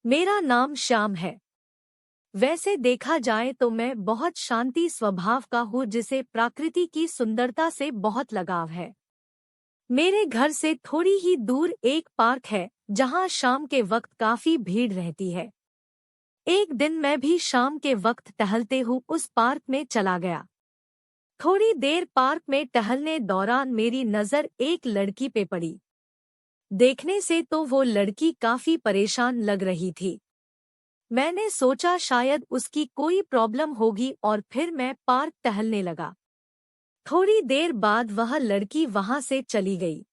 मेरा नाम श्याम है। वैसे देखा जाए तो मैं बहुत शांति स्वभाव का हूँ जिसे प्रकृति की सुंदरता से बहुत लगाव है। मेरे घर से थोड़ी ही दूर एक पार्क है जहाँ शाम के वक्त काफी भीड़ रहती है। एक दिन मैं भी शाम के वक्त टहलते हुए उस पार्क में चला गया। थोड़ी देर पार्क में टहलने दौरान मेरी नजर एक लड़की पे पड़ी। देखने से तो वो लड़की काफी परेशान लग रही थी। मैंने सोचा शायद उसकी कोई प्रॉब्लम होगी और फिर मैं पार्क टहलने लगा। थोड़ी देर बाद वह लड़की वहां से चली गई,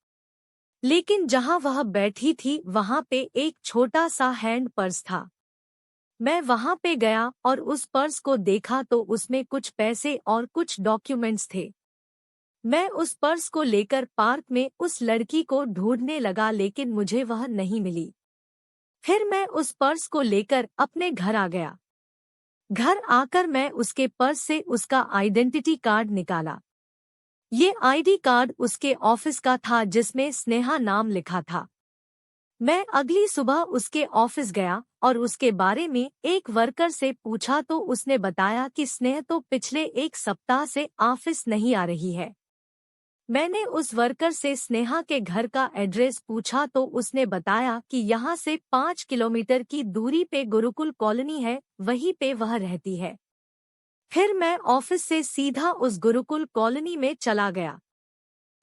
लेकिन जहां वह बैठी थी वहां पे एक छोटा सा हैंड पर्स था। मैं वहां पे गया और उस पर्स को देखा तो उसमें कुछ पैसे और कुछ डॉक्यूमेंट्स थे। मैं उस पर्स को लेकर पार्क में उस लड़की को ढूंढने लगा लेकिन मुझे वह नहीं मिली। फिर मैं उस पर्स को लेकर अपने घर आ गया। घर आकर मैं उसके पर्स से उसका आइडेंटिटी कार्ड निकाला। ये आईडी कार्ड उसके ऑफिस का था जिसमें स्नेहा नाम लिखा था। मैं अगली सुबह उसके ऑफिस गया और उसके बारे में एक वर्कर से पूछा तो उसने बताया कि स्नेह तो पिछले एक सप्ताह से ऑफिस नहीं आ रही है। मैंने उस वर्कर से स्नेहा के घर का एड्रेस पूछा तो उसने बताया कि यहाँ से 5 किलोमीटर की दूरी पे गुरुकुल कॉलोनी है, वहीं पे वह रहती है। फिर मैं ऑफिस से सीधा उस गुरुकुल कॉलोनी में चला गया।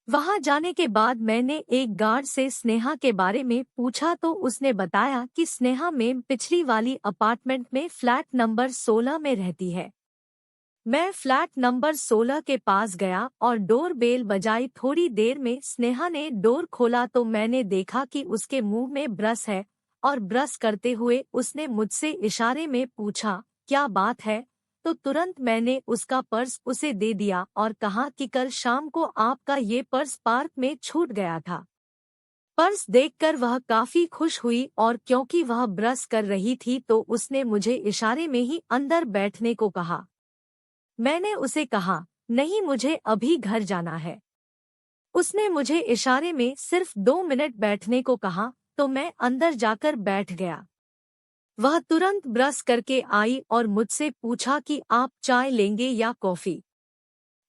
वहां जाने के बाद मैंने एक गार्ड से स्नेहा के बारे में पूछा तो उसने बताया कि स्नेहा मैम पिछली वाली अपार्टमेंट में फ्लैट नंबर 16 में रहती है। मैं फ्लैट नंबर 16 के पास गया और डोर बेल बजाई। थोड़ी देर में स्नेहा ने डोर खोला तो मैंने देखा कि उसके मुंह में ब्रश है और ब्रश करते हुए उसने मुझसे इशारे में पूछा, क्या बात है? तो तुरंत मैंने उसका पर्स उसे दे दिया और कहा कि कल शाम को आपका ये पर्स पार्क में छूट गया था। पर्स देखकर वह काफी खुश हुई और क्योंकि वह ब्रश कर रही थी तो उसने मुझे इशारे में ही अंदर बैठने को कहा। मैंने उसे कहा, नहीं मुझे अभी घर जाना है। उसने मुझे इशारे में सिर्फ 2 मिनट बैठने को कहा तो मैं अंदर जाकर बैठ गया। वह तुरंत ब्रश करके आई और मुझसे पूछा कि आप चाय लेंगे या कॉफी?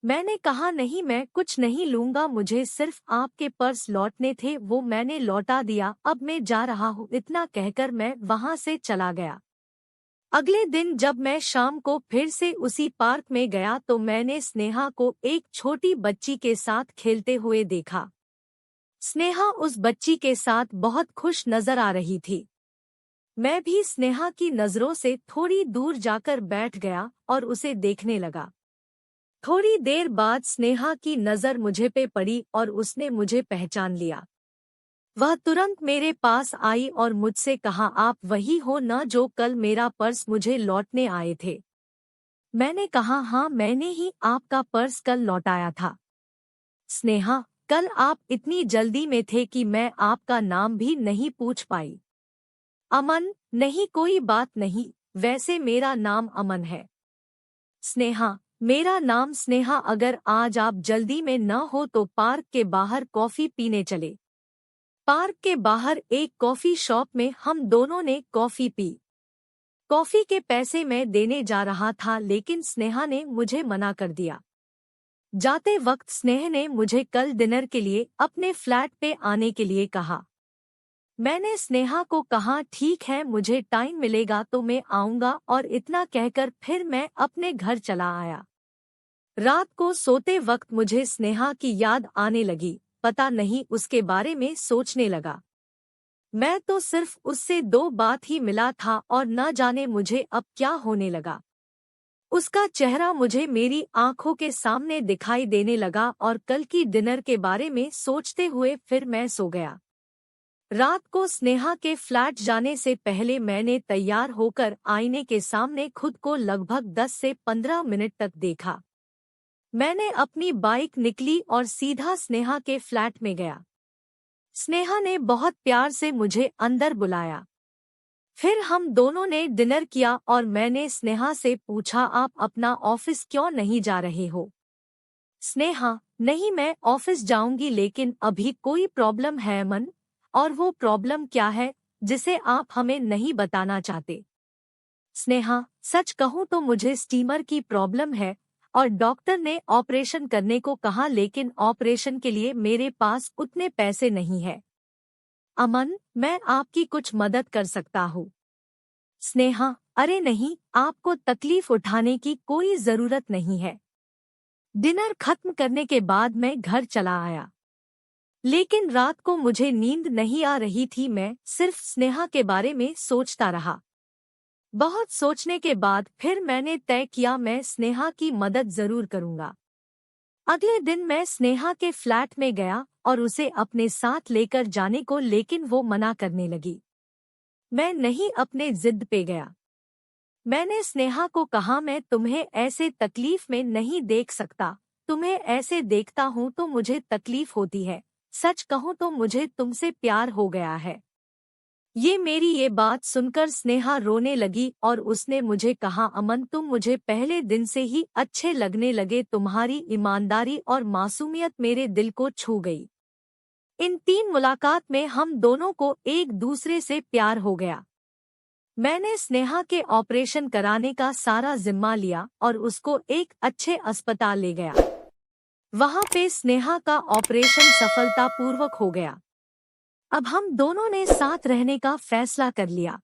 मैंने कहा नहीं, मैं कुछ नहीं लूंगा, मुझे सिर्फ आपके पर्स लौटने थे, वो मैंने लौटा दिया, अब मैं जा रहा हूँ। इतना कहकर मैं वहां से चला गया। अगले दिन जब मैं शाम को फिर से उसी पार्क में गया तो मैंने स्नेहा को एक छोटी बच्ची के साथ खेलते हुए देखा। स्नेहा उस बच्ची के साथ बहुत खुश नजर आ रही थी। मैं भी स्नेहा की नजरों से थोड़ी दूर जाकर बैठ गया और उसे देखने लगा। थोड़ी देर बाद स्नेहा की नजर मुझे पे पड़ी और उसने मुझे पहचान लिया। वह तुरंत मेरे पास आई और मुझसे कहा, आप वही हो ना जो कल मेरा पर्स मुझे लौटने आए थे? मैंने कहा, हाँ मैंने ही आपका पर्स कल लौटाया था। स्नेहा, कल आप इतनी जल्दी में थे कि मैं आपका नाम भी नहीं पूछ पाई। अमन? नहीं कोई बात नहीं, वैसे मेरा नाम अमन है। स्नेहा, मेरा नाम स्नेहा। अगर आज आप जल्दी में न हो तो पार्क के बाहर कॉफी पीने चले। पार्क के बाहर एक कॉफी शॉप में हम दोनों ने कॉफी पी। कॉफी के पैसे मैं देने जा रहा था लेकिन स्नेहा ने मुझे मना कर दिया। जाते वक्त स्नेह ने मुझे कल डिनर के लिए अपने फ्लैट पे आने के लिए कहा। मैंने स्नेहा को कहा, ठीक है मुझे टाइम मिलेगा तो मैं आऊंगा, और इतना कहकर फिर मैं अपने घर चला आया। रात को सोते वक्त मुझे स्नेहा की याद आने लगी। पता नहीं उसके बारे में सोचने लगा। मैं तो सिर्फ उससे 2 बात ही मिला था और न जाने मुझे अब क्या होने लगा। उसका चेहरा मुझे मेरी आंखों के सामने दिखाई देने लगा और कल की डिनर के बारे में सोचते हुए फिर मैं सो गया। रात को स्नेहा के फ्लैट जाने से पहले मैंने तैयार होकर आईने के सामने खुद को लगभग 10 से 15 मिनट तक देखा। मैंने अपनी बाइक निकली और सीधा स्नेहा के फ्लैट में गया। स्नेहा ने बहुत प्यार से मुझे अंदर बुलाया। फिर हम दोनों ने डिनर किया और मैंने स्नेहा से पूछा, आप अपना ऑफिस क्यों नहीं जा रहे हो? स्नेहा, नहीं मैं ऑफिस जाऊंगी लेकिन अभी कोई प्रॉब्लम है अमन। और वो प्रॉब्लम क्या है? जिसे आप हमें नहीं बताना चाहते। स्नेहा, सच कहूँ तो मुझे स्टीमर की प्रॉब्लम है और डॉक्टर ने ऑपरेशन करने को कहा, लेकिन ऑपरेशन के लिए मेरे पास उतने पैसे नहीं है। अमन, मैं आपकी कुछ मदद कर सकता हूँ। स्नेहा, अरे नहीं, आपको तकलीफ उठाने की कोई जरूरत नहीं है। डिनर खत्म करने के बाद मैं घर चला आया, लेकिन रात को मुझे नींद नहीं आ रही थी। मैं सिर्फ स्नेहा के बारे में सोचता रहा। बहुत सोचने के बाद फिर मैंने तय किया मैं स्नेहा की मदद जरूर करूंगा। अगले दिन मैं स्नेहा के फ्लैट में गया और उसे अपने साथ लेकर जाने को, लेकिन वो मना करने लगी। मैं नहीं अपने जिद पे गया। मैंने स्नेहा को कहा, मैं तुम्हें ऐसे तकलीफ में नहीं देख सकता। तुम्हें ऐसे देखता हूँ तो मुझे तकलीफ होती है। सच कहूँ तो मुझे तुमसे प्यार हो गया है। ये बात सुनकर स्नेहा रोने लगी और उसने मुझे कहा, अमन, तुम मुझे पहले दिन से ही अच्छे लगने लगे। तुम्हारी ईमानदारी और मासूमियत मेरे दिल को छू गई। इन 3 मुलाकात में हम दोनों को एक दूसरे से प्यार हो गया। मैंने स्नेहा के ऑपरेशन कराने का सारा जिम्मा लिया और उसको एक अच्छे अस्पताल ले गया। वहां पे स्नेहा का ऑपरेशन सफलतापूर्वक हो गया। अब हम दोनों ने साथ रहने का फैसला कर लिया।